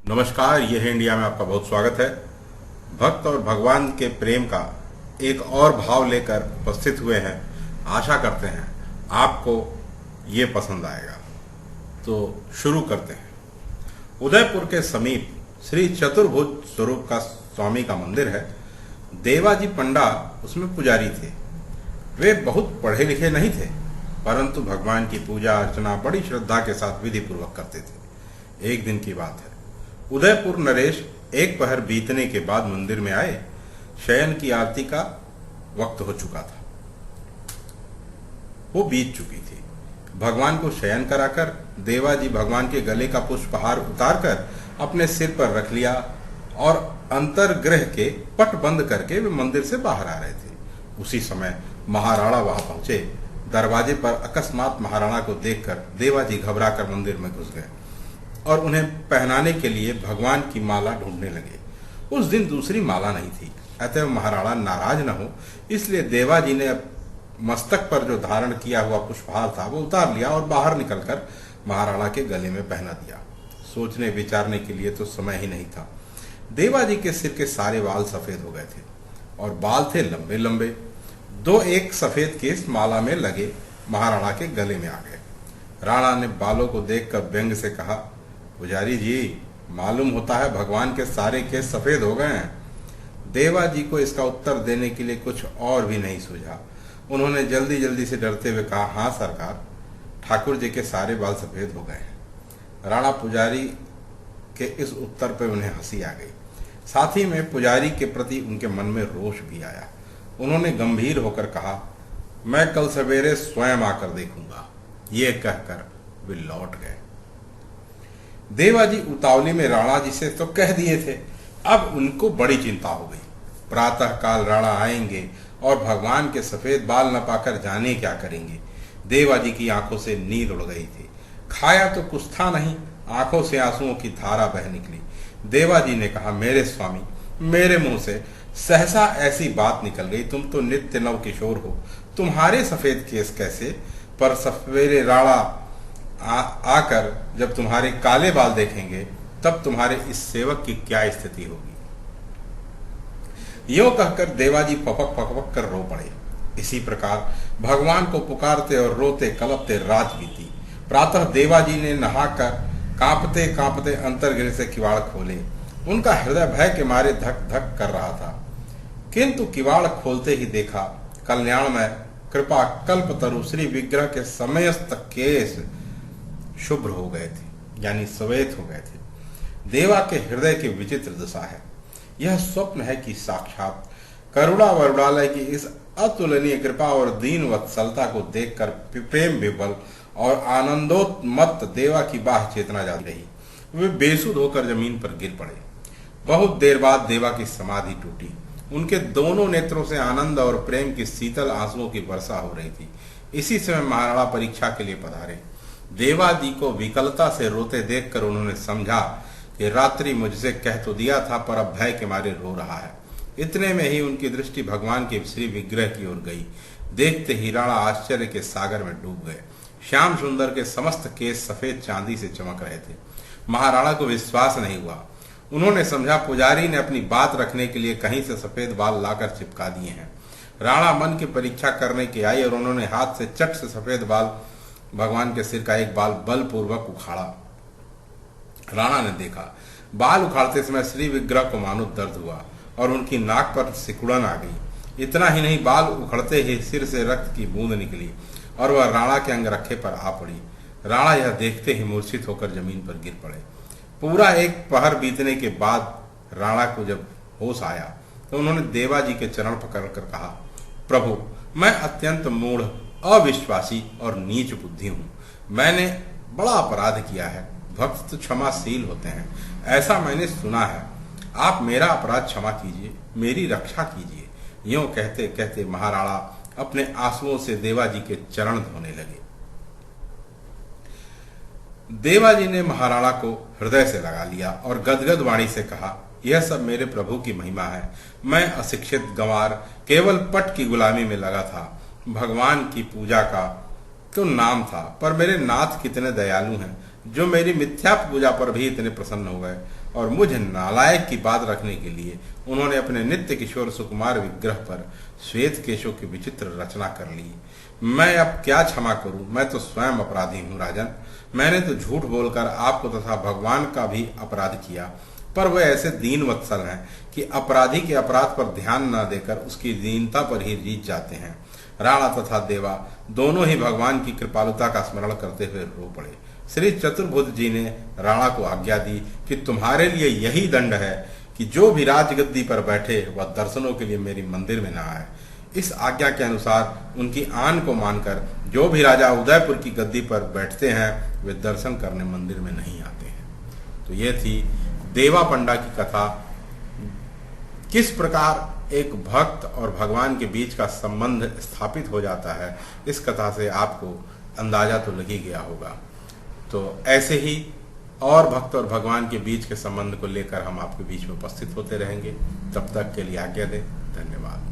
नमस्कार, ये है इंडिया में आपका बहुत स्वागत है। भक्त और भगवान के प्रेम का एक और भाव लेकर उपस्थित हुए हैं। आशा करते हैं आपको ये पसंद आएगा। तो शुरू करते हैं। उदयपुर के समीप श्री चतुर्भुज स्वरूप का स्वामी का मंदिर है। देवाजी पंडा उसमें पुजारी थे। वे बहुत पढ़े लिखे नहीं थे, परंतु भगवान की पूजा अर्चना बड़ी श्रद्धा के साथ विधि पूर्वक करते थे। एक दिन की बात है। उदयपुर नरेश एक पहर बीतने के बाद मंदिर में आए। शयन की आरती का वक्त हो चुका था, वो बीत चुकी थी। भगवान को शयन कराकर देवाजी भगवान के गले का पुष्पहार उतारकर अपने सिर पर रख लिया और अंतर्गृह के पट बंद करके वे मंदिर से बाहर आ रहे थे। उसी समय महाराणा वहां पहुंचे। दरवाजे पर अकस्मात महाराणा को देखकर देवाजी घबराकर मंदिर में घुस गए और उन्हें पहनाने के लिए भगवान की माला ढूंढने लगे। उस दिन दूसरी माला नहीं थी, अतः महाराणा नाराज न हो इसलिए देवाजी ने मस्तक पर जो धारण किया हुआ पुष्पहार था वो उतार लिया और बाहर निकलकर महाराणा के गले में पहना दिया। सोचने विचारने के लिए तो समय ही नहीं था। देवाजी के सिर के सारे बाल सफेद हो गए थे और बाल थे लंबे लंबे। दो एक सफेद केस माला में लगे महाराणा के गले में आ गए। राणा ने बालों को देखकर व्यंग से कहा, पुजारी जी, मालूम होता है भगवान के सारे केस सफेद हो गए हैं। देवाजी को इसका उत्तर देने के लिए कुछ और भी नहीं सूझा। उन्होंने जल्दी जल्दी से डरते हुए कहा, हाँ सरकार, ठाकुर जी के सारे बाल सफेद हो गए हैं। राणा पुजारी के इस उत्तर पर उन्हें हंसी आ गई। साथ ही में पुजारी के प्रति उनके मन में रोष भी आया। उन्होंने गंभीर होकर कहा, मैं कल सवेरे स्वयं आकर देखूंगा। ये कहकर वे लौट गए। देवाजी उतावली में राणा जी से तो कह दिए थे, अब उनको बड़ी चिंता हो गई। प्रातः काल राणा आएंगे और भगवान के सफेद बाल न पाकर जाने क्या करेंगे। देवाजी की आंखों से नीर उड़ गई थी। खाया तो कुछ था नहीं, आंखों से आंसुओं की धारा बह निकली। देवाजी ने कहा, मेरे स्वामी, मेरे मुंह से सहसा ऐसी बात निकल गई, तुम तो नित्य नव किशोर हो, तुम्हारे सफेद केस कैसे? पर सवेरे राणा आकर जब तुम्हारे काले बाल देखेंगे तब तुम्हारे इस सेवक की क्या स्थिति होगी। यो कहकर देवाजी पपक पकपक कर रो पड़े। इसी प्रकार भगवान को पुकारते और रोते कलपते रात बीती। प्रातः देवाजी ने नहाकर कांपते कांपते अंतर्गृह से किवाड़ खोले। उनका हृदय भय के मारे धक धक कर रहा था, किंतु किवाड़ खोलते ही देखा कल्याणमय कृपा कल्पतरु श्री विग्रह के समस्त केस शुभ्र हो गए थे, यानी श्वेत हो गए थे। देवा के हृदय की विचित्र दशा है। यह स्वप्न है कि साक्षात करुणा वरुणालय की इस अतुलनीय कृपा और दीन वत्सलता को देखकर प्रेम विवल और आनंदोन्मत्त देवा की बाह्य चेतना जाती रही। वे बेसुध होकर जमीन पर गिर पड़े। बहुत देर बाद देवा की समाधि टूटी। उनके दोनों नेत्रों से आनंद और प्रेम की शीतल आंसुओं की वर्षा हो रही थी। इसी समय महाराणा परीक्षा के लिए पधारे। देवाजी को विकलता से रोते देखकर उन्होंने समझा कि रात्रि मुझसे कह तो दिया था, पर अब भय के मारे रो रहा है। इतने में ही उनकी दृष्टि भगवान के श्री विग्रह की ओर गई। देखते ही राणा आश्चर्य के सागर में डूब गए। श्याम सुंदर के समस्त केस सफेद चांदी से चमक रहे थे। महाराणा को विश्वास नहीं हुआ। उन्होंने समझा पुजारी ने अपनी बात रखने के लिए कहीं से सफेद बाल लाकर चिपका दिए हैं। राणा मन की परीक्षा करने के आई और उन्होंने हाथ से चट से सफेद बाल भगवान के सिर का एक बाल बलपूर्वक उखाड़ा। राणा ने देखा बाल उखाड़ते समय श्री विग्रह को मानो दर्द हुआ और उनकी नाक पर सिकुड़न आ गई। इतना ही नहीं, बाल उखड़ते ही सिर से रक्त की बूंद निकली और वह राणा के अंगरखे पर आ पड़ी। राणा यह देखते ही मूर्छित होकर जमीन पर गिर पड़े। पूरा एक पहर बीतने के बाद राणा को जब होश आया तो उन्होंने देवाजी के चरण पकड़कर कहा, प्रभु, मैं अत्यंत मूढ़, अविश्वासी और नीच बुद्धि हूँ। मैंने बड़ा अपराध किया है। भक्त तो क्षमाशील होते हैं, ऐसा मैंने सुना है। आप मेरा अपराध क्षमा कीजिए, मेरी रक्षा कीजिए। यूं कहते कहते महाराणा अपने आंसुओं से देवाजी के चरण धोने लगे। देवाजी ने महाराणा को हृदय से लगा लिया और गदगद वाणी से कहा, यह सब मेरे प्रभु की महिमा है। मैं अशिक्षित गंवार केवल पट की गुलामी में लगा था। भगवान की पूजा का तो नाम था, पर मेरे नाथ कितने दयालु हैं। जो मेरी मिथ्या पूजा पर भी इतने प्रसन्न हो गए और मुझ नालायक की बात रखने के लिए उन्होंने अपने नित्य किशोर सुकुमार विग्रह पर श्वेत केशों की विचित्र रचना कर ली। मैं अब क्या क्षमा करूं, मैं तो स्वयं अपराधी हूं राजन। मैंने तो झूठ बोलकर आपको तथा भगवान का भी अपराध किया, पर वे ऐसे दीन वत्सल हैं कि अपराधी के अपराध पर ध्यान न देकर उसकी दीनता पर ही जीत जाते हैं। राणा तथा देवा दोनों ही भगवान की कृपालुता का स्मरण करते हुए रो पड़े। श्री चतुर्भुज जी ने राणा को आज्ञा दी कि तुम्हारे लिए यही दंड है कि जो भी राजगद्दी पर बैठे वह दर्शनों के लिए मेरी मंदिर में न आए। इस आज्ञा के अनुसार उनकी आन को मानकर जो भी राजा उदयपुर की गद्दी पर बैठते हैं वे दर्शन करने मंदिर में नहीं आते हैं। तो ये थी देवा पंडा की कथा। किस प्रकार एक भक्त और भगवान के बीच का संबंध स्थापित हो जाता है, इस कथा से आपको अंदाजा तो लग ही गया होगा। तो ऐसे ही और भक्त और भगवान के बीच के संबंध को लेकर हम आपके बीच में उपस्थित होते रहेंगे। तब तक के लिए आज्ञा दें। धन्यवाद।